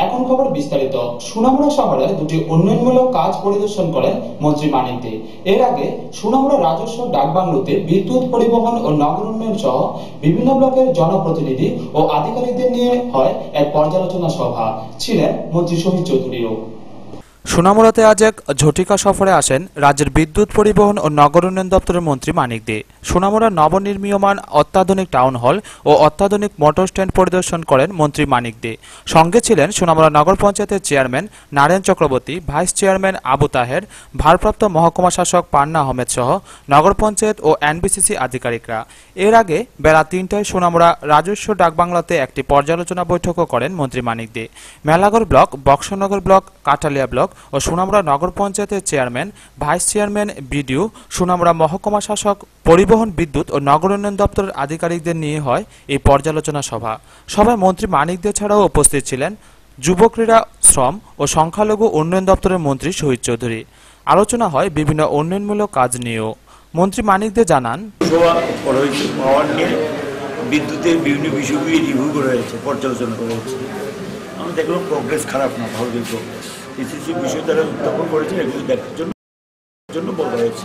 এখন খবর বিস্তারিত। সোনামুড়া শহরে দুটি উন্নয়নমূলক কাজ পরিদর্শন করেন মন্ত্রী মানিক দে। এর আগে সোনামুড়া রাজস্ব ডাকবাংলোতে বিদ্যুৎ, পরিবহন ও নগর উন্নয়ন সহ বিভিন্ন ব্লকের জনপ্রতিনিধি ও আধিকারিকদের নিয়ে হয় এক পর্যালোচনা সভা। ছিলেন মন্ত্রী শহীদ চৌধুরীও। সোনামুড়াতে আজ এক ঝটিকা সফরে আসেন রাজ্যের বিদ্যুৎ, পরিবহন ও নগর উন্নয়ন দপ্তরের মন্ত্রী মানিক দে। সোনামুড়ার নবনির্মীয়মান অত্যাধুনিক টাউন হল ও অত্যাধুনিক মোটর স্ট্যান্ড পরিদর্শন করেন মন্ত্রী মানিক দে। সঙ্গে ছিলেন সোনামুড়া নগর পঞ্চায়েতের chairman Narayan Chakraborty, vice chairman Abu Taher, ভারপ্রাপ্ত মহকুমা শাসক পান্না আহমেদ সহ নগর পঞ্চায়েত ও এনবিসিসি আধিকারিকরা। এর আগে বেলা ৩টায় সোনামুড়া রাজস্ব ডাকবাংলাতে একটি পর্যালোচনা বৈঠকও করেন মন্ত্রী Manik Dey. Melaghar block, Boxanagar block, Kathalia block ও সোনামুড়া নগর পঞ্চায়েতের chairman, vice chairman, BDO, Sonamura মহকুমা শাসক, পরিবহন, বিদ্যুৎ ও নগর উন্নয়ন দপ্তরের আধিকারিকদের নিয়ে হয় এই পর্যালোচনা সভা। সভায় মন্ত্রী মানিক দে ছাড়াও উপস্থিত ছিলেন যুব, ক্রীড়া, শ্রম ও সংখ্যালঘু উন্নয়ন দপ্তরের মন্ত্রী শহীদ চৌধুরী। আলোচনা হয় বিভিন্ন উন্নয়নমূলক কাজ নিয়েও। মন্ত্রী মানিক দে জানান, বিদ্যুতের বিভিন্ন বিষয়গুলি রিভিউ করা হয়েছে, পর্যালোচনা করা হয়েছে। আমি দেখলাম প্রোগ্রেস খারাপ না, ভালো প্রোগ্রেস। কিছু কিছু বিষয় তারা উত্থাপন করেছেন, এগুলো দেখার জন্য বলা হয়েছে।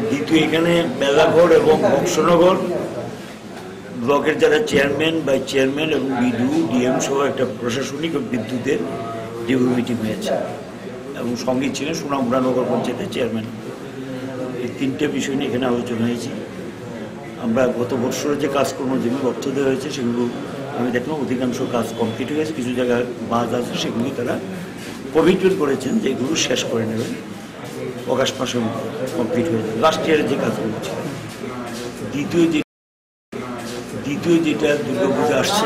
দ্বিতীয়, এখানে মেলাঘর এবং বক্সনগর ব্লকের যারা চেয়ারম্যান, ভাইস চেয়ারম্যান এবং বিডিও, ডিএম সহ একটা প্রশাসনিক ও বিদ্যুতের রিভিউ মিটিং হয়েছে এবং সঙ্গে ছিলেন সোনামুড়া নগর পঞ্চায়েতের চেয়ারম্যান। এই তিনটে বিষয় নিয়ে এখানে আলোচনা হয়েছে। আমরা গত বছরের যে কাজকর্ম যেগুলো অর্থ দেওয়া হয়েছে সেগুলো আমি দেখলাম অধিকাংশ কাজ কমপ্লিট হয়ে গেছে। কিছু জায়গায় বাদ আছে, সেগুলি তারা কমিটমেন্ট করেছেন যে এগুলো শেষ করে নেবেন, অগাস্ট মাসে কমপ্লিট হয়ে যাবে, লাস্ট ইয়ারের যে কাজগুলো ছিল। দ্বিতীয় যেটা দুর্গাপূজা আসছে,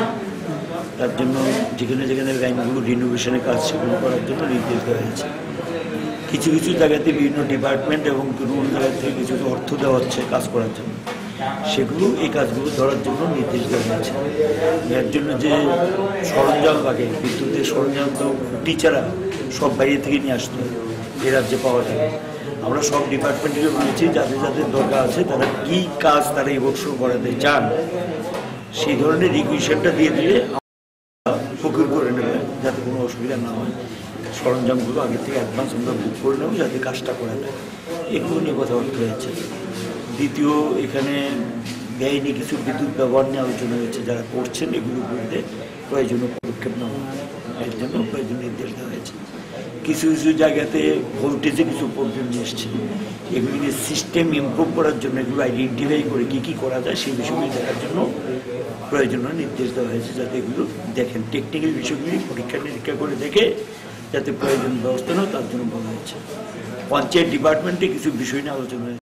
তার জন্য যেখানে যেখানে লাইনগুলো রিনোভেশনের কাজ সেগুলো করার জন্য নির্দেশ দেওয়া হয়েছে। কিছু কিছু জায়গাতে বিভিন্ন ডিপার্টমেন্ট এবং বিভিন্ন জায়গা থেকে কিছু অর্থ দেওয়া হচ্ছে কাজ করার জন্য, সেগুলো এই কাজগুলো ধরার জন্য নির্দেশ দেওয়া হয়েছে। এর জন্য যে সরঞ্জাম লাগে, বিদ্যুতের সরঞ্জাম, তো টিচাররা সব বাইরে থেকে নিয়ে আসতে এ রাজ্যে পাওয়া যায়। আমরা সব ডিপার্টমেন্টকে বলেছি যাদের যাদের দরকার আছে তারা কী কাজ তারা এই বছর করাতে চান, সেই ধরনের রিকুইশনটা দিয়ে দিলে প্রকিউর করে নেবে, যাতে কোনো অসুবিধা না হয়। সরঞ্জামগুলো আগে থেকে অ্যাডভান্স আমরা বুক করে নেব যাতে কাজটা করা যায়। এগুলো নিয়ে কথাবার্তা হয়েছে। দ্বিতীয়, এখানে বেআইনি কিছু বিদ্যুৎ ব্যবহার নিয়ে আলোচনা হয়েছে, যারা করছেন এগুলোর বিরুদ্ধে প্রয়োজনীয় পদক্ষেপ নেওয়া, এর জন্য প্রয়োজনীয় নির্দেশ দেওয়া হয়েছে। কিছু কিছু জায়গাতে ভোল্টেজে কিছু প্রবলেম নিয়ে এসছে, এগুলিকে সিস্টেম ইমপ্রুভ করার জন্য এগুলো আইডেন্টিফাই করে কী কী করা যায় সেই বিষয়গুলি দেখার জন্য প্রয়োজনীয় নির্দেশ দেওয়া হয়েছে, যাতে এগুলো দেখেন, টেকনিক্যাল বিষয়গুলি পরীক্ষা নিরীক্ষা করে দেখে যাতে প্রয়োজন ব্যবস্থা নেয় তার জন্য বলা হয়েছে। পঞ্চায়েত ডিপার্টমেন্টে কিছু বিষয় নিয়ে আলোচনা হয়েছে।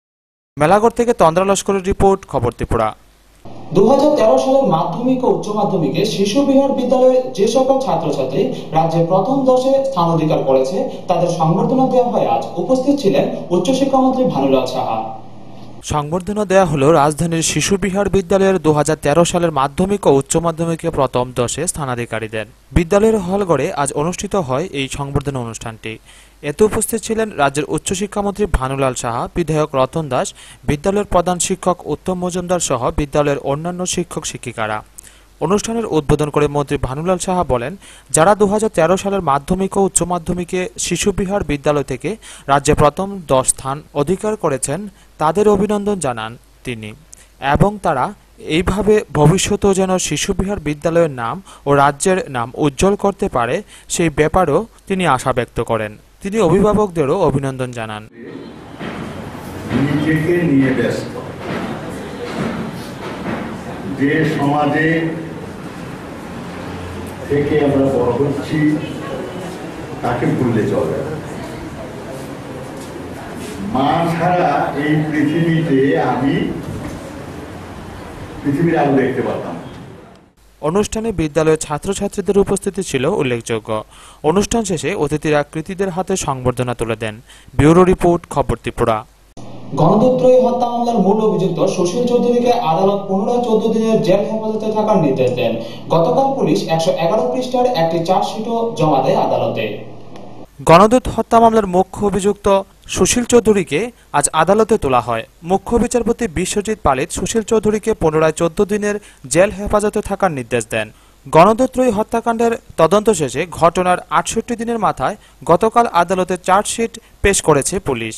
মেলাঘর থেকে তন্দ্রা লস্করের রিপোর্ট, খবর ত্রিপুরা। 2013 সালের মাধ্যমিক ও উচ্চ মাধ্যমিকে শিশু বিহার বিদ্যালয়ে যে সকল ছাত্রছাত্রী রাজ্যে প্রথম 10-এ স্থান অধিকার করেছে তাদের সংবর্ধনা দেওয়া হয় আজ। উপস্থিত ছিলেন উচ্চশিক্ষামন্ত্রী ভানুলাল সাহা। সংবর্ধনা দেওয়া হলো রাজধানীর শিশু বিহার বিদ্যালয়ের 2013 সালের মাধ্যমিক ও উচ্চ মাধ্যমিকে প্রথম 10-এ স্থানাধিকারীদের। বিদ্যালয়ের হলঘরে আজ অনুষ্ঠিত হয় এই সংবর্ধনা অনুষ্ঠানটি। এতে উপস্থিত ছিলেন রাজ্যের উচ্চশিক্ষামন্ত্রী ভানুলাল সাহা, বিধায়ক রতন দাস, বিদ্যালয়ের প্রধান শিক্ষক উত্তম মজুমদার সহ বিদ্যালয়ের অন্যান্য শিক্ষক শিক্ষিকারা। অনুষ্ঠানের উদ্বোধন করে মন্ত্রী ভানুলাল সাহা বলেন, যারা 2013 সালের মাধ্যমিক ও উচ্চ মাধ্যমিকে শিশু বিহার বিদ্যালয় থেকে রাজ্যে প্রথম 10 স্থান অধিকার করেছেন তাদের অভিনন্দন জানান তিনি, এবং তারা এইভাবে ভবিষ্যতেও যেন শিশু বিহার বিদ্যালয়ের নাম ও রাজ্যের নাম উজ্জ্বল করতে পারে সেই ব্যাপারেও তিনি আশা ব্যক্ত করেন। তিনি অভিভাবকদেরও অভিনন্দন জানান। নিজেকে নিয়ে ব্যস্ত, যে সমাজে থেকে আমরা বড় হচ্ছি তাকে ভুললে চলে। মা ছাড়া এই পৃথিবীতে আমি পৃথিবীর আলো দেখতে পারতাম। অনুষ্ঠানে বিদ্যালয়ের ছাত্রছাত্রীদের উপস্থিতি ছিল উল্লেখযোগ্য। অনুষ্ঠান শেষে অতিথিরা কৃতীদের হাতে সংবর্ধনা তুলে দেন। ব্যুরো রিপোর্ট, খবর ত্রিপুরা। গণদত্রয়ী হত্যা মামলার মূল অভিযুক্ত সুশীল চৌধুরীকে আদালত পুনরায় 14 দিনের জেল হেফাজতে থাকার নির্দেশ দেন। গতকাল পুলিশ 111 পৃষ্ঠার একটি চার্জশিটও জমা দেয় আদালতে। গণদূত হত্যা মামলার মুখ্য অভিযুক্ত সুশীল চৌধুরীকে আজ আদালতে তোলা হয়। মুখ্য বিচারপতি বিশ্বজিৎ পালিত সুশীল চৌধুরীকে পুনরায় 14 দিনের জেল হেফাজতে থাকার নির্দেশ দেন। গণদত্রয়ী হত্যাকাণ্ডের তদন্ত শেষে ঘটনার ৬৮ দিনের মাথায় গতকাল আদালতে চার্জশিট পেশ করেছে পুলিশ।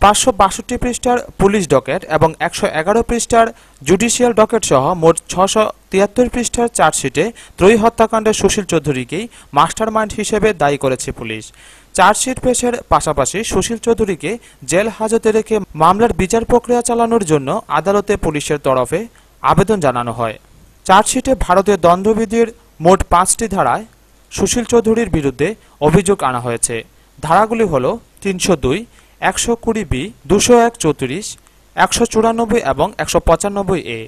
৫৬২ পৃষ্ঠার পুলিশ ডকেট এবং ১১১ পৃষ্ঠার জুডিশিয়াল ডকেট সহ মোট ৬৭৩ পৃষ্ঠার চার্জশিটে ত্রয়ী হত্যাকাণ্ডে সুশীল চৌধুরীকেই মাস্টারমাইন্ড হিসেবে দায়ী করেছে পুলিশ। চার্জশিট পেশের পাশাপাশি সুশীল চৌধুরীকে জেল হাজতে রেখে মামলার বিচার প্রক্রিয়া চালানোর জন্য আদালতে পুলিশের তরফে আবেদন জানানো হয়। চার্জশিটে ভারতীয় দণ্ডবিধির মোট ৫টি ধারায় সুশীল চৌধুরীর বিরুদ্ধে অভিযোগ আনা হয়েছে। ধারাগুলি হল ৩০২, ১২০B, ২০১-৩৪, ১৯৪ এবং ১৯৫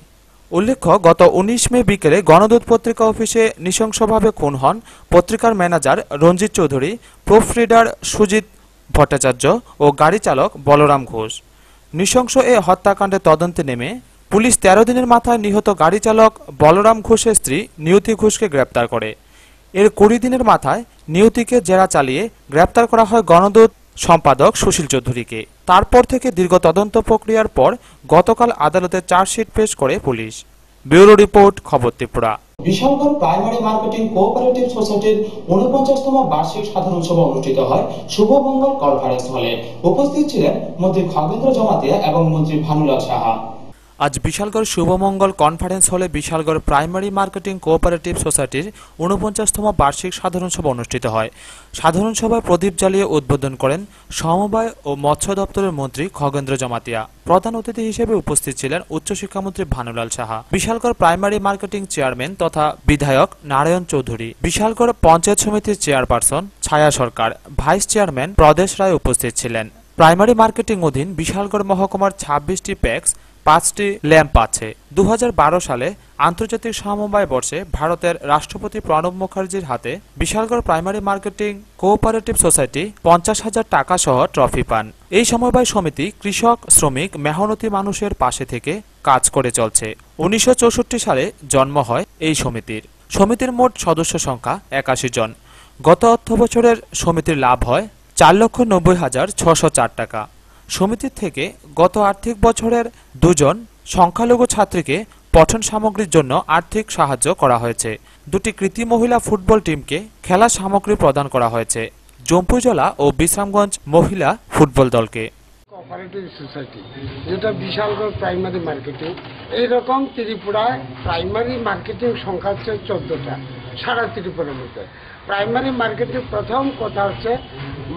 উল্লেখ্য, গত ১৯ মে বিকেলে গণদূত পত্রিকা অফিসে নৃশংসভাবে খুন হন পত্রিকার ম্যানেজার রঞ্জিত চৌধুরী, প্রুফ রিডার সুজিত ভট্টাচার্য ও গাড়ি চালক বলরাম ঘোষ। নৃশংস এ হত্যাকাণ্ডে তদন্তে নেমে পুলিশ ১৩ দিনের মাথায় নিহত গাড়ি চালক বলরাম ঘোষের স্ত্রী নিয়তি ঘোষকে গ্রেপ্তার করে। এর ২০ দিনের মাথায় নিয়তিকে জেরা চালিয়ে গ্রেপ্তার করা হয় গণদূত সম্পাদক সুশীল চৌধুরীকে। তারপর থেকে দীর্ঘ তদন্ত প্রক্রিয়ার পর গতকাল আদালতে চার্জশিট পেশ করে পুলিশ। ব্যুরো রিপোর্ট, খবর Tripura. Bishalgarh primary marketing cooperative সোসাইটির ৪৯তম বার্ষিক সাধারণ সভা অনুষ্ঠিত হয় শুভমঙ্গল কনফারেন্স হলে। উপস্থিত ছিলেন মন্ত্রী খগেন্দ্র জমাতিয়া এবং মন্ত্রী ভানুলাল সাহা। আজ বিশালগড় শুভমঙ্গল কনফারেন্স হলে বিশালগড় প্রাইমারি মার্কেটিং কোঅপারেটিভ সোসাইটির ৪৯তম বার্ষিক সাধারণ সভা অনুষ্ঠিত হয়। সাধারণ সভায় প্রদীপ জ্বালিয়ে উদ্বোধন করেন সমবায় ও মৎস্য দপ্তরের মন্ত্রী খগেন্দ্র জমাতিয়া। প্রধান অতিথি হিসেবে উপস্থিত ছিলেন উচ্চশিক্ষামন্ত্রী Bhanulal Saha, Bishalgarh primary marketing chairman তথা বিধায়ক নারায়ণ চৌধুরী, বিশালগড় পঞ্চায়েত সমিতির চেয়ারপারসন ছায়া সরকার, ভাইস চেয়ারম্যান প্রদেশ রায় উপস্থিত ছিলেন। প্রাইমারি মার্কেটিং অধীন বিশালগড় মহকুমার ২৬টি প্যাক্স, ৫টি ল্যাম্প আছে। ২০১২ সালে আন্তর্জাতিক সমবায় বর্ষে ভারতের রাষ্ট্রপতি প্রণব মুখার্জির হাতে Bishalgarh primary marketing cooperative society ৫০,০০০ টাকা সহ ট্রফি পান। এই সমবায় সমিতি কৃষক, শ্রমিক, মেহনতি মানুষের পাশে থেকে কাজ করে চলছে। ১৯৬৪ সালে জন্ম হয় এই সমিতির। সমিতির মোট সদস্য সংখ্যা ৮১ জন। গত অর্থ বছরের সমিতির লাভ হয় ৪,৯০,৬০৪ টাকা। সমিতির থেকে গত আর্থিক বছরের ২ জন সংখ্যালঘু ছাত্রীকে পঠন সামগ্রীর জন্য আর্থিক সাহায্য করা হয়েছে। ২টি কৃতি মহিলা ফুটবল টিমকে খেলা সামগ্রী প্রদান করা হয়েছে। জম্পুজলা ও বিশ্রামগঞ্জ মহিলা ফুটবল দলকে। কোঅপারেটিভ সোসাইটি যেটা বিশালগড় প্রাইমারি মার্কেটিং, এইরকম ত্রিপুরায় প্রাইমারি মার্কেটিং সংখ্যা হচ্ছে ১৪টা সারা ত্রিপুরার মধ্যে। প্রাইমারি মার্কেটিং প্রথম কথা হচ্ছে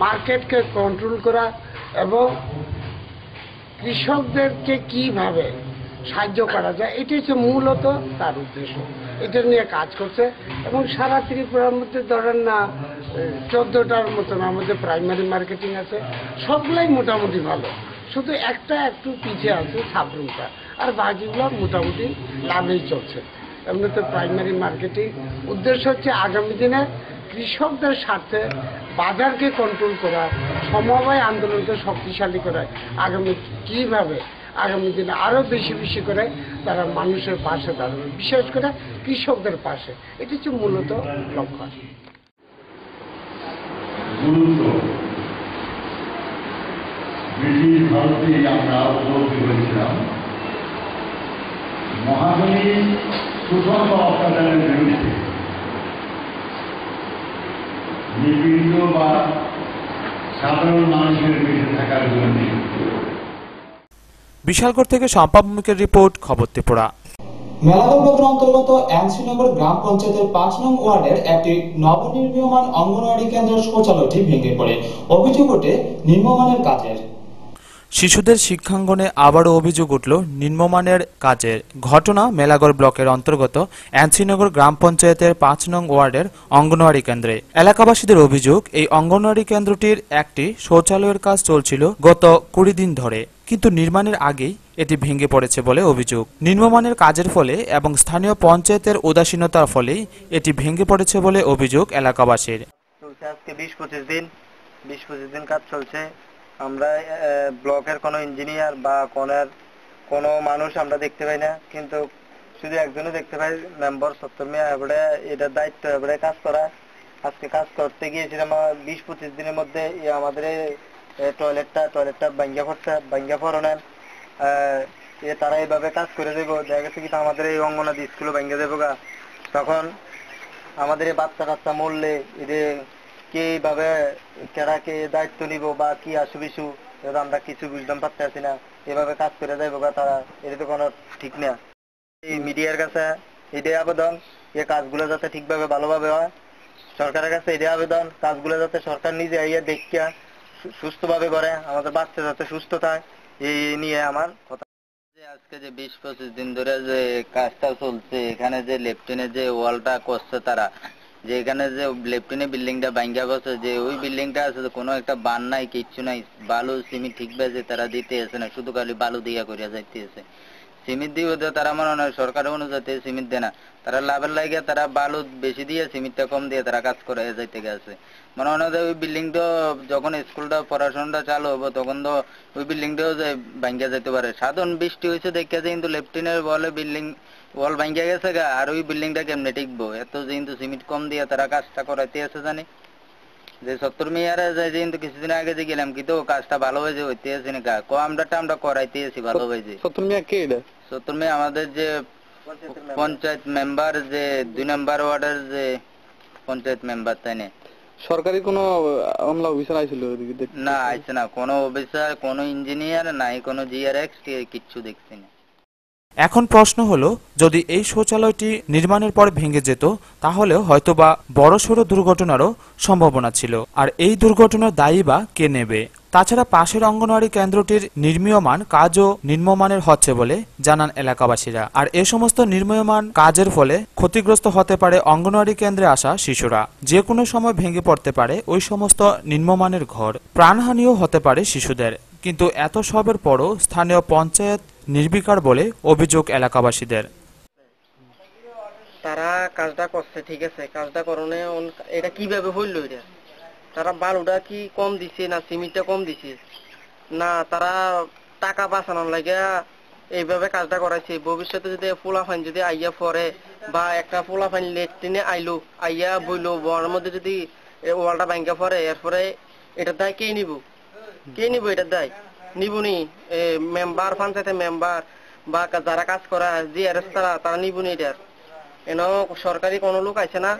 মার্কেটকে কন্ট্রোল করা এবং কৃষকদেরকে কিভাবে সাহায্য করা যায়, এটি হচ্ছে মূলত তার উদ্দেশ্য। এটা নিয়ে কাজ করছে এবং সারা ত্রিপুরার মধ্যে ধরেন না ১৪টার মতন আমাদের প্রাইমারি মার্কেটিং আছে, সবগুলাই মোটামুটি ভালো। শুধু একটা একটু পিছিয়ে আছে সাবরুমটা, আর বাকিগুলো মোটামুটি লাভেই চলছে। এমনিতে প্রাইমারি মার্কেটিং উদ্দেশ্য হচ্ছে আগামী দিনে কৃষকদের স্বার্থে বাজারকে কন্ট্রোল করা, সমবায় আন্দোলনকে শক্তিশালী করা, কিভাবে আগামী দিনে আরো বেশি বেশি করে তারা মানুষের পাশে দাঁড়াবে, বিশেষ করে কৃষকদের পাশে। এটি হচ্ছে মূলত লক্ষ্য। ব্রিটিশ ভারতে আমরা উপলব্ধি করেছিলাম মহাজনী শোষণ বা অত্যাচারের বিরুদ্ধে নিপীড়িত বা সাধারণ মানুষের বেঁচে থাকার জন্য। বিশালগড় থেকে সম্পাদ ভৌমিকের রিপোর্ট, খবর ত্রিপুরা। মেলাগড় ব্লকের অন্তর্গত এনসিনগর গ্রাম পঞ্চায়েতের ৫ নং ওয়ার্ডের একটি নবনির্মীয়মান অঙ্গনওয়াড়ি কেন্দ্রের শৌচালয়টি ভেঙে পড়ে। অভিযোগ ওঠে নিম্নমানের কাজের। শিশুদের শিক্ষাঙ্গনে আবারও অভিযোগ উঠল নিম্নমানের কাজের। ঘটনা মেলাগড় ব্লকের অন্তর্গত এনসিনগর গ্রাম পঞ্চায়েতের ৫ নং ওয়ার্ডের অঙ্গনওয়াড়ি কেন্দ্রে। এলাকাবাসীদের অভিযোগ, এই অঙ্গনওয়াড়ি কেন্দ্রটির একটি শৌচালয়ের কাজ চলছিল গত ২০ দিন ধরে, কিন্তু নির্মাণের আগেই এটি ভেঙে পড়েছে বলে অভিযোগ। নিম্নমানের কাজের ফলে এবং স্থানীয় পঞ্চায়েতের উদাসীনতার ফলেই এটি ভেঙে পড়েছে বলে অভিযোগ এলাকাবাসীর। আজকে ২০-২৫ দিন কাজ চলছে। আমরা ব্লকের কোনো ইঞ্জিনিয়ার বা কোনো মানুষ আমরা দেখতে পাই না, কিন্তু শুধু একজনও দেখতে পাই, মেম্বার সত্তর মিয়া। এবারে এটার দায়িত্ব এবারে কাজ করা। আজকে কাজ করতে গিয়েছিলাম ২০-২৫ দিনের মধ্যে আমাদের টয়লেটটা ভাঙ্গা পড়ানেন। তারা এইভাবে কাজ করে দেবো, দেখা গেছে কিন্তু আমাদের এই অঙ্গনাদি স্কুলে ভাঙ্গা দেবো গা। তখন আমাদের এই বাচ্চা কাচ্চা মরলে এদের কিভাবে কেরাকে দায়িত্ব নিব বা কি আসুবিসু এটা আমরা কিছু বুঝতাম পারতে আছি না। এভাবে কাজ করে যাইবো তারা, এটা তো কোনো ঠিক না। এই মিডিয়ার কাছে এটাই আবেদন, এই কাজগুলো যাতে ঠিকভাবে ভালোভাবে হয়। সরকারের কাছে এটাই আবেদন, কাজগুলো যাতে সরকার নিজে আইয়া দেখিয়া সুস্থভাবে করে, আমাদের বাচ্চা যাতে সুস্থ থাকে, এই নিয়ে আমার কথা। আজকে যে 20-25 দিন ধরে যে কাজটা চলছে, এখানে যে লেফটেনের যে ওয়ালটা করছে তারা, যে এখানে যে লেফটেনের বিল্ডিংটা ভাঙ্গা গেছে, যে ওই বিল্ডিংটা আছে কোনো একটা বান নাই, কিচ্ছু নাই, বালু সিমেন্ট ঠিকভাবে তারা দিতে আসে না, শুধু খালি বালু দিয়া করিয়া যাইতে আছে। সিমেন্ট দিয়ে তারা মনে হয় সরকারের অনুযায়ী সিমেন্ট দেয় না, তারা লাভের লাগে তারা বালু বেশি দিয়ে সিমেন্টটা কম দিয়ে তারা কাজ করে যাইতে গেছে। মনে হয় ওই বিল্ডিংটা যখন স্কুলটা পড়াশোনাটা চালু হবো তখন তো ওই বিল্ডিংটাও ভাঙ্গা যেতে পারে। সাধারণ বৃষ্টি হয়েছে দেখেছে, কিন্তু লেফটেনের বলে বিল্ডিং ওয়াল ভাঙ্গা গেছে গা, আর ওই বিল্ডিংটা কেমনে টিকবো? এত কিন্তু সিমেন্ট কম দিয়ে তারা কাজটা করাইতে আছে জানি। যে 70 মেয়ারে যায় কিন্তু কিছুদিন আগে যে গেলাম, কিন্তু কাজটা ভালো হয়েছে হইতে আছে না, আমরা করাইতে আছি ভালো হয়েছে। 70 মেয়া কে এটা? 70 মেয়া আমাদের যে পঞ্চায়েত মেম্বার, যে 2 নম্বর ওয়ার্ডের যে পঞ্চায়েত মেম্বার, তাই না? সরকারি কোনো আমলা অফিসার আইছিল? না, আইছে না কোনো অফিসার, কোনো ইঞ্জিনিয়ার নাই, কোনো জিআরএক্স কিচ্ছু দেখছি না। এখন প্রশ্ন হলো, যদি এই শৌচালয়টি নির্মাণের পর ভেঙে যেত তাহলে হয়তোবা বড়সড় দুর্ঘটনারও সম্ভাবনা ছিল। আর এই দুর্ঘটনার দায়ী বা কে নেবে? তাছাড়া পাশের অঙ্গনওয়াড়ি কেন্দ্রটির নির্মীয়মান কাজও নিম্নমানের হচ্ছে বলে জানান এলাকাবাসীরা। আর এ সমস্ত নির্মীয়মান কাজের ফলে ক্ষতিগ্রস্ত হতে পারে অঙ্গনওয়াড়ি কেন্দ্রে আসা শিশুরা। যে কোনো সময় ভেঙে পড়তে পারে ওই সমস্ত নিম্নমানের ঘর, প্রাণহানিও হতে পারে শিশুদের। কিন্তু এত সবের পরও স্থানীয় পঞ্চায়েত নির্বিকার বলে অভিযোগ এলাকাবাসীদের। তারা কাজটা করছে ঠিক আছে, কাজটা করণে এটা কিভাবে হইল? এটা তারা বালুটা কি কম দিছে না সিমেন্টটা কম দিছে, না তারা টাকা বাঁচানোর লাগে এইভাবে কাজটা করাইছে? ভবিষ্যতে যদি পোলাপাইন যদি আইয়া পরে, বা একটা পোলাপাইন লেট্রিনে আইলো আইয়া বইলো বনের মধ্যে যদি ওয়ালটা ভাঙ্গা পরে, এরপরে এটার দায় কে নিব? এটার দায় নিবনি মেম্বার, পঞ্চায়েতের মেম্বার বা যারা কাজ করা জিআরএস তারা নিবনি। এটার এন সরকারি কোনো লোক আইছে না,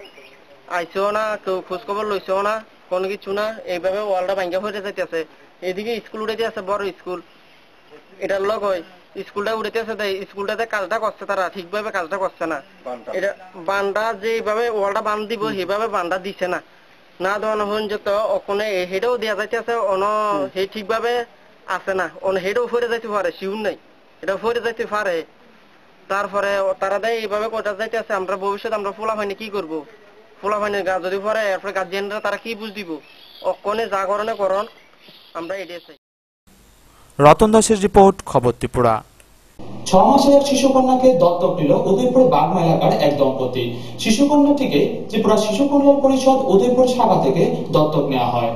আইছেও না, কেউ খোঁজ খবর লইছেও না, কোনো কিছু না। এইভাবে ওয়ালটা ভাঙ্গা হয়ে যাইতেছে। এদিকে স্কুল উঠে আছে, বড় স্কুল, এটার লোক হয় স্কুলটা উঠেতে আছে, স্কুলটাতে কাজটা করছে তারা ঠিকভাবে কাজটা করছে না। এটা বান্ডা যেভাবে ওয়ালটা বান দিব সেইভাবে বান্ডা দিছে না, না দেওয়ানো যত ওখানে হেডেও দেওয়া যাইতেছে, অন হে ঠিকভাবে আছে না, হেডেও ফরে যাইতে পারে, শিউর নাই, এটা ফরে যাইতে পারে। তারপরে তারা দেয় এইভাবে কোটা যাইতেছে। আমরা ভবিষ্যৎ আমরা পোলাপাইনে কি করবো? পোলাপাইনের গা যদি পরে, এরপরে গার্জিয়ানরা তারা কি বুঝ দিব? অকনে জাগরণে করণ, আমরা এটাই চাই। রতন দাসের রিপোর্ট, খবর ত্রিপুরা। 6 মাসের এক শিশুকন্যাকে দত্তক নিল উদয়পুর বাগমা এলাকার এক দম্পতি। শিশুকন্যাটিকে ত্রিপুরা শিশু কল্যাণ পরিষদ উদয়পুর শাখা থেকে দত্তক নেওয়া হয়।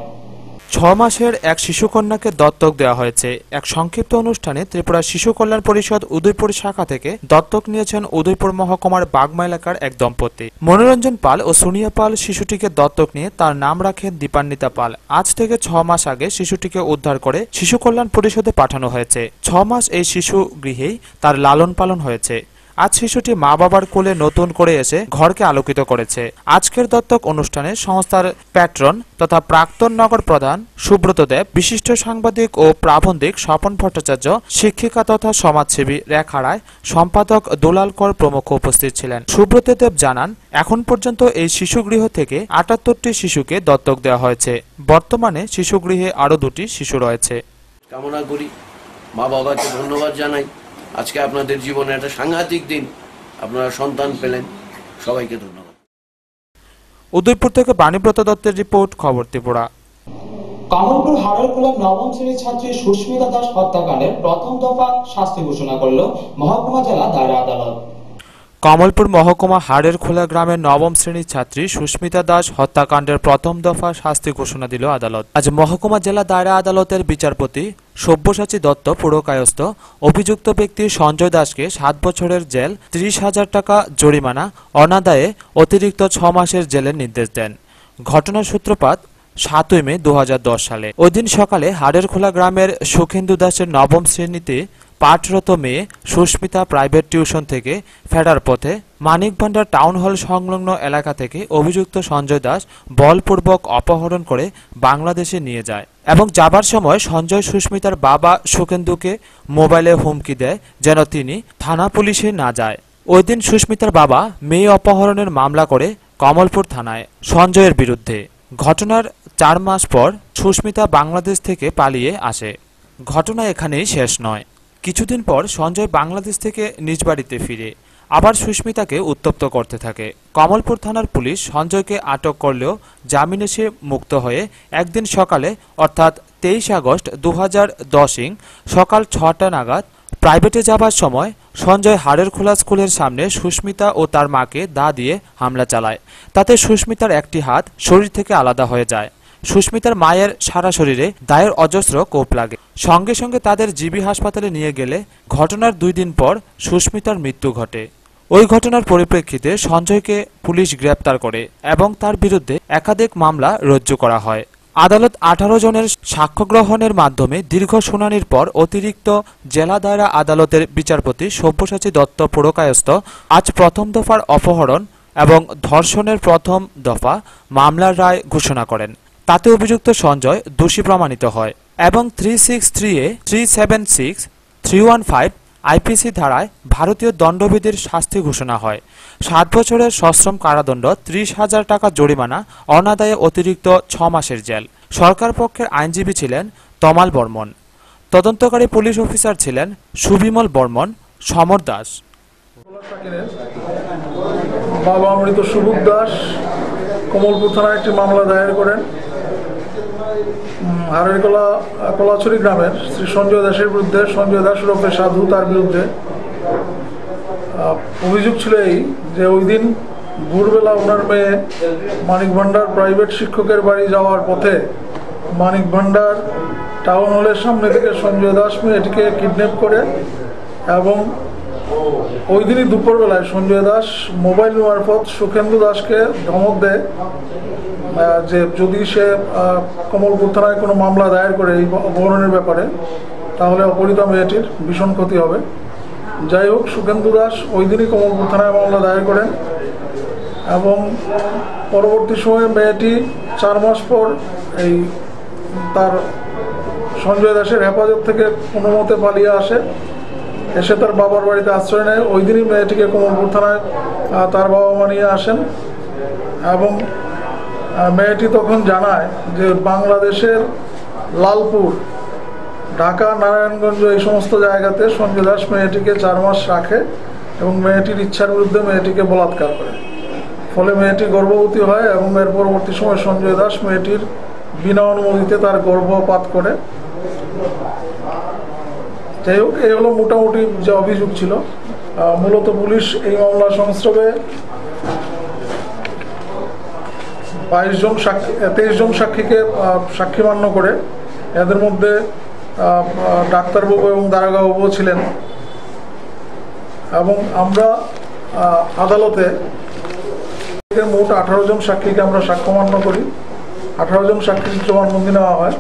6 মাসের এক শিশুকন্যাকে দত্তক দেওয়া হয়েছে। এক সংক্ষিপ্ত অনুষ্ঠানে ত্রিপুরা শিশু কল্যাণ পরিষদ উদয়পুর শাখা থেকে দত্তক নিয়েছেন উদয়পুর মহকুমার বাগমা এলাকার এক দম্পতি। মনোরঞ্জন পাল ও সোনিয়া পাল শিশুটিকে দত্তক নিয়ে তার নাম রাখেন দীপান্বিতা পাল। আজ থেকে 6 মাস আগে শিশুটিকে উদ্ধার করে শিশু কল্যাণ পরিষদে পাঠানো হয়েছে। 6 মাস এই শিশু গৃহেই তার লালন পালন হয়েছে। আজ শিশুটি মা বাবার কোলে নতুন করে এসে ঘরকে আলোকিত করেছে। আজকের দত্তক অনুষ্ঠানে সংস্থার প্যাট্রন তথা প্রাক্তন নগর প্রধান সুব্রত দেব, বিশিষ্ট সাংবাদিক ও প্রাবন্ধিক স্বপন ভট্টাচার্য, শিক্ষিকা তথা সমাজসেবী রেখা রায়, সম্পাদক দুলাল কর প্রমুখ উপস্থিত ছিলেন। সুব্রত দেব জানান, এখন পর্যন্ত এই শিশুগৃহ থেকে 78টি শিশুকে দত্তক দেওয়া হয়েছে। বর্তমানে শিশুগৃহে আরো 2টি শিশু রয়েছে। কামনা করি, মা বাবাকে ধন্যবাদ জানাই। আজকে আপনাদের জীবনে একটা সাংঘাতিক দিন, আপনারা সন্তান পেলেন, সবাইকে ধন্যবাদ। উদয়পুর থেকে বাণীব্রত দত্তের রিপোর্ট, খবর ত্রিপুরা। কমলপুর হাড়রখোলার নবম শ্রেণীর ছাত্রী সুস্মিতা দাস হত্যাকাণ্ডের প্রথম দফা শাস্তি ঘোষণা করল মহকুমা জেলা দায়রা আদালত। কমলপুর মহকুমা হাড়েরখোলা গ্রামের নবম শ্রেণীর ছাত্রী সুস্মিতা দাস হত্যাকাণ্ডের প্রথম দফা শাস্তি ঘোষণা দিল আদালত। আজ মহকুমা জেলা দায়রা আদালতের বিচারপতি সব্যসাচী দত্ত পুরকায়স্থ অভিযুক্ত ব্যক্তি সঞ্জয় দাসকে 7 বছরের জেল, 30,000 টাকা জরিমানা, অনাদায়ে অতিরিক্ত 6 মাসের জেলের নির্দেশ দেন। ঘটনার সূত্রপাত 7 মে 2010 সালে। ওই দিন সকালে হাড়েরখোলা গ্রামের সুখেন্দু দাসের নবম শ্রেণীতে পাঠরত মেয়ে সুস্মিতা প্রাইভেট টিউশন থেকে ফেরার পথে মানিকভান্ডার টাউন হল সংলগ্ন এলাকা থেকে অভিযুক্ত সঞ্জয় দাস বলপূর্বক অপহরণ করে বাংলাদেশে নিয়ে যায় এবং যাবার সময় সঞ্জয় সুস্মিতার বাবা সুকেন্দুকে মোবাইলে হুমকি দেয় যেন তিনি থানা পুলিশে না যায়। ওই দিন সুস্মিতার বাবা মেয়ে অপহরণের মামলা করে কমলপুর থানায় সঞ্জয়ের বিরুদ্ধে। ঘটনার 4 মাস পর সুস্মিতা বাংলাদেশ থেকে পালিয়ে আসে। ঘটনা এখানেই শেষ নয়। কিছুদিন পর সঞ্জয় বাংলাদেশ থেকে নিজ বাড়িতে ফিরে আবার সুস্মিতাকে উত্তপ্ত করতে থাকে। কমলপুর থানার পুলিশ সঞ্জয়কে আটক করলেও জামিনে সে মুক্ত হয়ে একদিন সকালে অর্থাৎ 23 আগস্ট 2010 সকাল 6টা নাগাদ প্রাইভেটে যাবার সময় সঞ্জয় হাড়ের খোলা স্কুলের সামনে সুস্মিতা ও তার মাকে দা দিয়ে হামলা চালায়। তাতে সুস্মিতার একটি হাত শরীর থেকে আলাদা হয়ে যায়। সুস্মিতার মায়ের সারা শরীরে দায়ের অজস্র কোপ লাগে। সঙ্গে সঙ্গে তাদের জিবি হাসপাতালে নিয়ে গেলে ঘটনার 2 দিন পর সুস্মিতার মৃত্যু ঘটে। ওই ঘটনার পরিপ্রেক্ষিতে সঞ্জয়কে পুলিশ গ্রেপ্তার করে এবং তার বিরুদ্ধে একাধিক মামলা রুজু করা হয়। আদালত 18 জনের সাক্ষ্য গ্রহণের মাধ্যমে দীর্ঘ শুনানির পর অতিরিক্ত জেলা দায়রা আদালতের বিচারপতি সব্যসাচী দত্ত পুরকায়স্থ আজ প্রথম দফার অপহরণ এবং ধর্ষণের প্রথম দফা মামলার রায় ঘোষণা করেন। তাতে অভিযুক্ত সঞ্জয় দোষী প্রমাণিত হয় এবং 363A, 376, 315 আইপিসি ধারায় ভারতীয় দণ্ডবিধির শাস্তি ঘোষণা হয়। 7 বছরের সশ্রম কারাদণ্ড, 30,000 টাকা জরিমানা, অনাদায়ে অতিরিক্ত 6 মাসের জেল। সরকার পক্ষের আইনজীবী ছিলেন তমাল বর্মন। তদন্তকারী পুলিশ অফিসার ছিলেন সুবিমল বর্মন, সমর দাস। বাবা মৃত সুবুক দাস কমলপুর থানায় একটি মামলা দায়ের করেন। হারের কলাছড়ি গ্রামের শ্রী সঞ্জয় দাসের বিরুদ্ধে, সঞ্জয় দাস ওরফে সাধু, তার বিরুদ্ধে অভিযোগ ছিল এই যে ওই দিন ভোরবেলা ওনার মেয়ে মানিকভান্ডার প্রাইভেট শিক্ষকের বাড়ি যাওয়ার পথে মানিকভান্ডার টাউন হলের সামনে থেকে সঞ্জয় দাস মেয়েটিকে কিডন্যাপ করে এবং ওই দিনই দুপুরবেলায় সঞ্জয় দাস মোবাইল মারফত সুখেন্দু দাসকে ধমক দেয় যে যদি সে কমলপুর থানায় কোনো মামলা দায়ের করে এই অপহরণের ব্যাপারে তাহলে অপহৃতা মেয়েটির ভীষণ ক্ষতি হবে। যাই হোক, সুখেন্দু দাস ওই দিনই কমলপুর থানায় মামলা দায়ের করেন এবং পরবর্তী সময়ে মেয়েটি 4 মাস পর এই তার সঞ্জয় দাসের হেফাজত থেকে কোনো মতে পালিয়ে আসে, এসে তার বাবার বাড়িতে আশ্রয় নেয়। ওই দিনই মেয়েটিকে কমলপুর থানায় তার বাবা মা নিয়ে আসেন এবং মেয়েটি তখন জানায় যে বাংলাদেশের লালপুর, ঢাকা, নারায়ণগঞ্জ এই সমস্ত জায়গাতে সঞ্জয় দাস মেয়েটিকে 4 মাস রাখে এবং মেয়েটির ইচ্ছার বিরুদ্ধে মেয়েটিকে বলাৎকার করে। ফলে মেয়েটি গর্ভবতী হয় এবং এর পরবর্তী সময় সঞ্জয় দাস মেয়েটির বিনা অনুমতিতে তার গর্ভপাত করে। যাই হোক, এই হলো মোটামুটি যে অভিযোগ ছিল। মূলত পুলিশ এই মামলার সংস্রবে 23 জন সাক্ষীকে সাক্ষী মান্য করে, এদের মধ্যে ডাক্তারবাবু এবং দারোগাবাবু ছিলেন এবং আমরা আদালতে মোট 18 জন সাক্ষীকে আমরা সাক্ষ্য মান্য করি। 18 জন সাক্ষীর জবানবন্দি নেওয়া হয়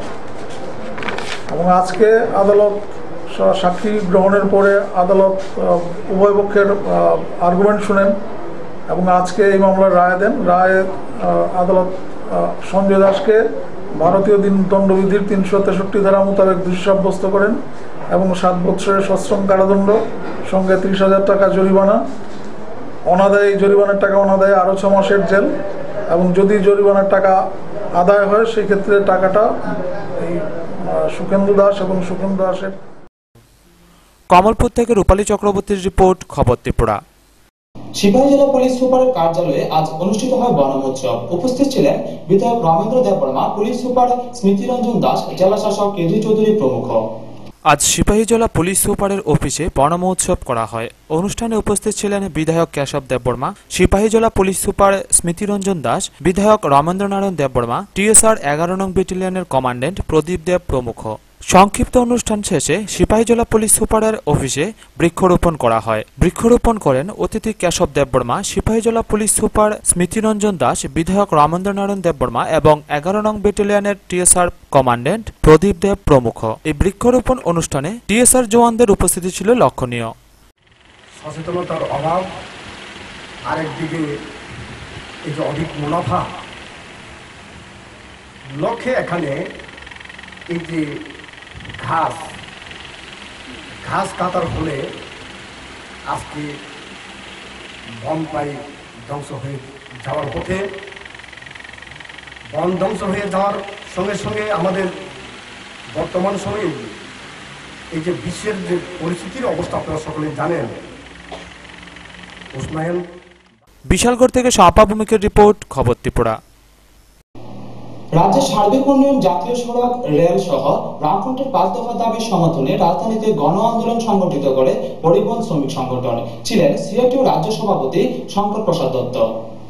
এবং আজকে আদালত সাক্ষী গ্রহণের পরে আদালত উভয় পক্ষের আর্গুমেন্ট শুনেন এবং আজকে এই মামলার রায় দেন। রায়ে আদালত সঞ্জয় দাসকে ভারতীয় দণ্ডবিধির 363 ধারা মোতাবেক দোষী সাব্যস্ত করেন এবং 7 বছরের সশ্রম কারাদণ্ড সঙ্গে 30,000 টাকা জরিমানা, অনাদায়ী জরিমানার টাকা অনাদায়ে আরও 6 মাসের জেল এবং যদি জরিমানার টাকা আদায় হয় সেই ক্ষেত্রে টাকাটা এই সুখেন্দু দাস এবং সুখেন্দু দাসের। কমলপুর থেকে রূপালী চক্রবর্তীর রিপোর্ট, খবর ত্রিপুরা। সিপাহী জেলা পুলিশ সুপারের কার্যালয়ে আজ অনুষ্ঠিত হয় বনমোৎসব। উপস্থিত ছিলেন বিধায়ক রমেন্দ্র দেববর্মা, পুলিশ সুপার স্মৃতিরঞ্জন দাস, জেলা শাসক কেজি চৌধুরী প্রমুখ। আজ সিপাহী জেলা পুলিশ সুপারের অফিসে বনমহোৎসব করা হয়। অনুষ্ঠানে উপস্থিত ছিলেন বিধায়ক কেশব দেববর্মা, সিপাহী জেলা পুলিশ সুপার স্মৃতিরঞ্জন দাস, বিধায়ক রমেন্দ্র নারায়ণ দেববর্মা, টিএসআর 11 নং ব্যাটালিয়নের কমান্ডেন্ট প্রদীপ দেব প্রমুখ। সংক্ষিপ্ত অনুষ্ঠান শেষে সিপাহীজলা পুলিশ সুপারের অফিসে বৃক্ষরোপণ করা হয়। বৃক্ষরোপণ করেন অতিথি কেশব দেববর্মা, সিপাহীজলা পুলিশ সুপার স্মৃতিরঞ্জন দাস, বিধায়ক রমেন্দ্রনারায়ণ দেববর্মা এবং 11 নং ব্যাটালিয়নের টিএসআর কমান্ড্যান্ট প্রদীপ দেব প্রমুখ। এই বৃক্ষরোপণ অনুষ্ঠানে টিএসআর জওয়ানদের উপস্থিতি ছিল লক্ষণীয়। সচেতনতার অভাব, আরেকদিকে এই যে অধিক মুনাফা লক্ষ্যে এখানে এই যে ঘাস কাটার ফলে আজকে বন প্রায় ধ্বংস হয়ে যাওয়ার পথে। বন ধ্বংস হয়ে যাওয়ার সঙ্গে সঙ্গে আমাদের বর্তমান সময়ে এই যে বিশ্বের যে পরিস্থিতির অবস্থা আপনারা সকলে জানেন। উসমাইল, বিশালগড় থেকে শাপা ভূমিকের রিপোর্ট, খবর ত্রিপুরা। রাজ্যের সার্বিক উন্নয়ন, জাতীয় সড়ক, রেল সহ বামফ্রন্টের 5 দফা দাবির সমর্থনে রাজধানীতে গণ আন্দোলন সংগঠিত করে পরিবহন শ্রমিক সংগঠন। ছিলেন সিআইটিউ রাজ্য সভাপতি শঙ্কর প্রসাদ দত্ত।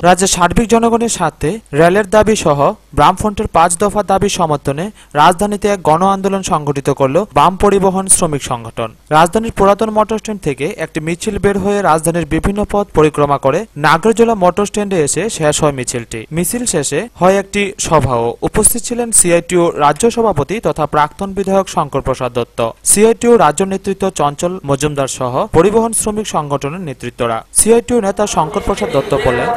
রাজ্যের সার্বিক জনগণের সাথে রেলের দাবি সহ বামফ্রন্টের 5 দফা দাবি সমর্থনে রাজধানীতে এক গণ আন্দোলন সংগঠিত করল বাম পরিবহন শ্রমিক সংগঠন। রাজধানীর পুরাতন মোটর স্ট্যান্ড থেকে একটি মিছিল বের হয়ে রাজধানীর বিভিন্ন পথ পরিক্রমা করে নাগরজোলা মোটর স্ট্যান্ডে এসে শেষ হয় মিছিলটি। মিছিল শেষে হয় একটি সভাও। উপস্থিত ছিলেন সিআইটিউ রাজ্য সভাপতি তথা প্রাক্তন বিধায়ক শঙ্কর প্রসাদ দত্ত, সিআইটিউ রাজ্য নেতৃত্ব চঞ্চল মজুমদার সহ পরিবহন শ্রমিক সংগঠনের নেতৃত্বরা। সিআইটিউ নেতা শঙ্কর প্রসাদ দত্ত বলেন,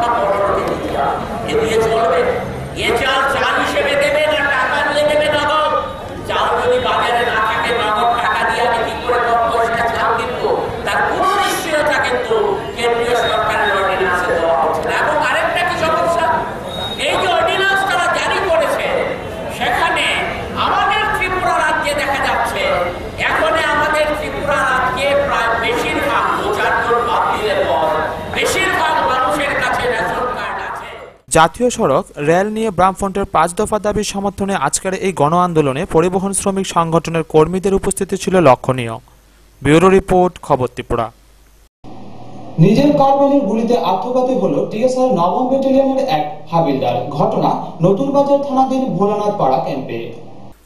জাতীয় সড়ক, রেল নিয়ে বামফ্রন্টের 5 দফা দাবির সমর্থনে আজকের এই গণ আন্দোলনে পরিবহন শ্রমিক সংগঠনের কর্মীদের উপস্থিতি ছিল লক্ষণীয়। ব্যুরো রিপোর্ট, খবর ত্রিপুরা। নিজের কারবাইনের গুলিতে আত্মঘাতী হলো টিএসআর 9ম ব্যাটালিয়নের এক হাবিলদার। ঘটনা নতুন বাজার থানাধীন ভোলানাথ পাড়া ক্যাম্পে।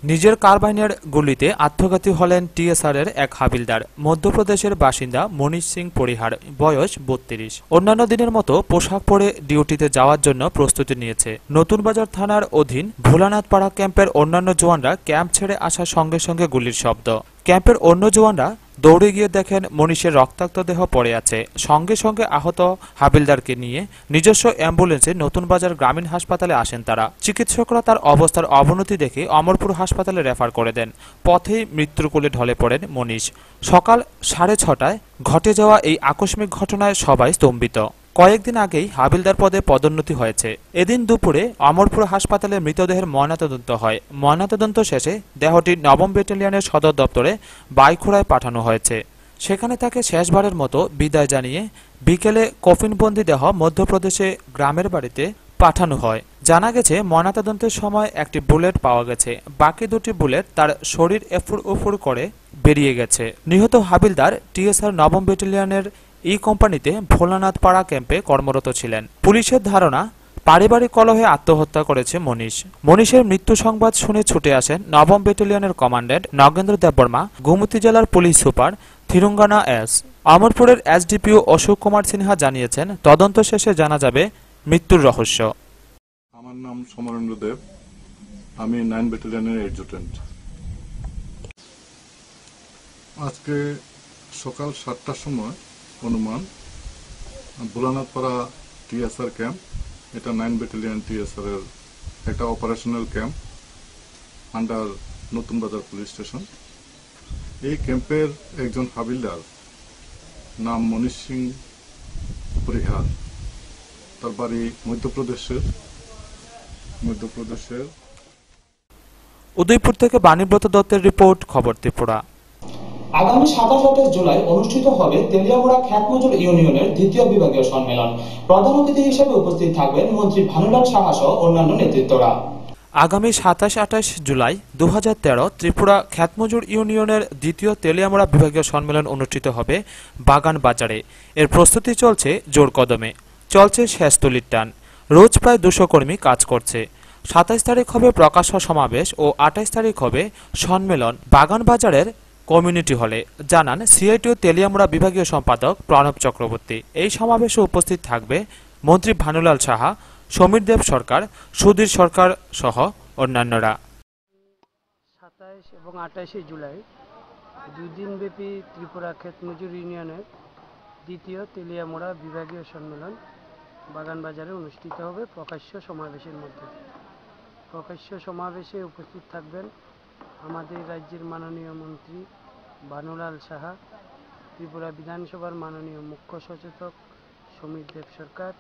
নিজের কারবাইনের গুলিতে আত্মঘাতী হলেন টিএসআর এর এক হাবিলদার, মধ্যপ্রদেশের বাসিন্দা মনীষ সিং পরিহার, বয়স 32। অন্যান্য দিনের মতো পোশাক পরে ডিউটিতে যাওয়ার জন্য প্রস্তুতি নিয়েছে। নতুন বাজার থানার অধীন ভোলানাথ পাড়া ক্যাম্পের অন্যান্য জওয়ানরা ক্যাম্প ছেড়ে আসার সঙ্গে সঙ্গে গুলির শব্দ। ক্যাম্পের অন্য জওয়ানরা দৌড়ে গিয়ে দেখেন মনীষের রক্তাক্ত দেহ পড়ে আছে। সঙ্গে সঙ্গে আহত হাবিলদারকে নিয়ে নিজস্ব অ্যাম্বুলেন্সে নতুন বাজার গ্রামীণ হাসপাতালে আসেন তারা। চিকিৎসকরা তার অবস্থার অবনতি দেখে অমরপুর হাসপাতালে রেফার করে দেন। পথেই মৃত্যুর কোলে ঢলে পড়েন মনীষ। সকাল 6:30টায় ঘটে যাওয়া এই আকস্মিক ঘটনায় সবাই স্তম্ভিত। কয়েকদিন আগেই হাবিলদার পদে পদোন্নতি হয়েছে। এদিন দুপুরে অমরপুর হাসপাতালে মৃতদেহের ময়নাতদন্ত হয়। ময়নাতদন্ত শেষে দেহটি 9ম ব্যাটালিয়নের সদর দপ্তরে বাইখোড়ায় পাঠানো হয়েছে। সেখানে তাকে শেষবারের মতো বিদায় জানিয়ে বিকেলে কফিনবন্দি দেহ মধ্যপ্রদেশে গ্রামের বাড়িতে পাঠানো হয়। জানা গেছে ময়নাতদন্তের সময় একটি বুলেট পাওয়া গেছে। বাকি দুটি বুলেট তার শরীর এফুর উফুর করে বেরিয়ে গেছে। নিহত হাবিলদার টিএসআর 9ম ব্যাটালিয়নের এই কোম্পানিতে ভোলানাথ পাড়া ক্যাম্পে কর্মরত ছিলেন। পুলিশের ধারণা, পারিবারিক কলহে আত্মহত্যা করেছে মনীষ। মনীষের মৃত্যু সংবাদ শুনে ছুটে আসেন 9ম ব্যাটালিয়নের কমান্ড্যান্ট নগেন্দ্র দেববর্মা, গোমতী জেলার পুলিশ সুপার থিরুঙ্গানা এস। অমরপুরের এসডিপিও অশোক কুমার সিনহা জানিয়েছেন, তদন্ত শেষে জানা যাবে মৃত্যুর রহস্য। আমার নাম সমরেন্দ্র দেব, আমি 9 ব্যাটালিয়নের এডজুটেন্ট। আজকে সকাল 7টার সময় অনুমান ভোলানাথ পাড়া টিএসআর ক্যাম্প, এটা 9 ব্যাটালিয়ন টিএসআর এর একটা অপারেশনাল ক্যাম্প আন্ডার নতুন বাজার পুলিশ স্টেশন। এই ক্যাম্পের একজন হাবিলদার নাম মনীষ সিং পরিহার, তার বাড়ি মধ্যপ্রদেশের উদয়পুর থেকে বাণীব্রত দত্তের রিপোর্ট, খবর ত্রিপুরা। আগামী 27 জুলাই অনুষ্ঠিত হবে তেলিয়ামুড়া খ্যাতমজুর ইউনিয়নের 2য় বিভাগীয় সম্মেলন। প্রধান অতিথি হিসেবে উপস্থিত থাকবেন মন্ত্রী ভানুলাল সাহা সহ অন্যান্য নেতৃত্বরা। আগামী 27-28 জুলাই 2013 ত্রিপুরা খ্যাতমজুর ইউনিয়নের 2য় তেলিয়ামুড়া বিভাগীয় সম্মেলন অনুষ্ঠিত হবে বাগান বাজারে। এর প্রস্তুতি চলছে জোর কদমে। চলছে শেষ তুলির টান। রোজ প্রায় 200 কর্মী কাজ করছে। 27 তারিখ হবে প্রকাশ্য সমাবেশ ও 28 তারিখ হবে সম্মেলন বাগানবাজারের কমিউনিটি হলে, জানান সিআইটিউ তেলিয়ামুড়া বিভাগীয় সম্পাদক প্রণব চক্রবর্তী। এই সমাবেশে উপস্থিত থাকবে মন্ত্রী ভানুলাল সাহা, সমীর দেব সরকার, সুধীর সরকার সহ অন্যান্যরা। 27 এবং 28 জুলাই 2 দিনব্যাপী ত্রিপুরা ক্ষেত মজুর ইউনিয়নের দ্বিতীয় তেলিয়ামুড়া বিভাগীয় সম্মেলন বাগানবাজারে অনুষ্ঠিত হবে প্রকাশ্য সমাবেশের মধ্যে। প্রকাশ্য সমাবেশে উপস্থিত থাকবেন আমাদের রাজ্যের মাননীয় মন্ত্রী ভানুলাল সাহা, ত্রিপুরা বিধানসভার মাননীয় মুখ্য সচেতক সমীর দেব সরকার,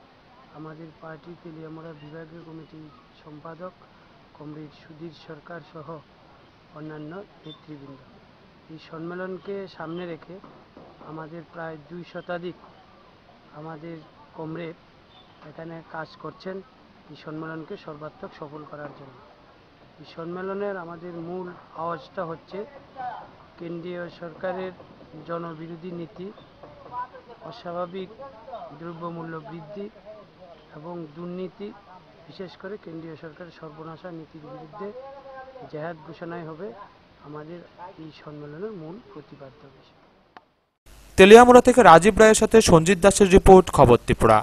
আমাদের পার্টি তেলিয়ামুড়া বিভাগীয় কমিটির সম্পাদক কমরেড সুধীর সরকার সহ অন্যান্য নেতৃবৃন্দ। এই সম্মেলনকে সামনে রেখে আমাদের প্রায় 2 শতাধিক আমাদের কমরেড এখানে কাজ করছেন এই সম্মেলনকে সর্বাত্মক সফল করার জন্য। এই সম্মেলনের আমাদের মূল আওয়াজটা হচ্ছে কেন্দ্রীয় সরকারের জনবিরোধী নীতি, অস্বাভাবিক দ্রব্যমূল্য বৃদ্ধি এবং দুর্নীতি, বিশেষ করে কেন্দ্রীয় সরকারের সর্বনাশা নীতির বিরুদ্ধে জেহাদ ঘোষণাই হবে আমাদের এই সম্মেলনের মূল প্রতিপাদ্য বিষয়। তেলিয়ামুড়া থেকে রাজীব রায়ের সাথে সঞ্জিত দাসের রিপোর্ট, খবর ত্রিপুরা।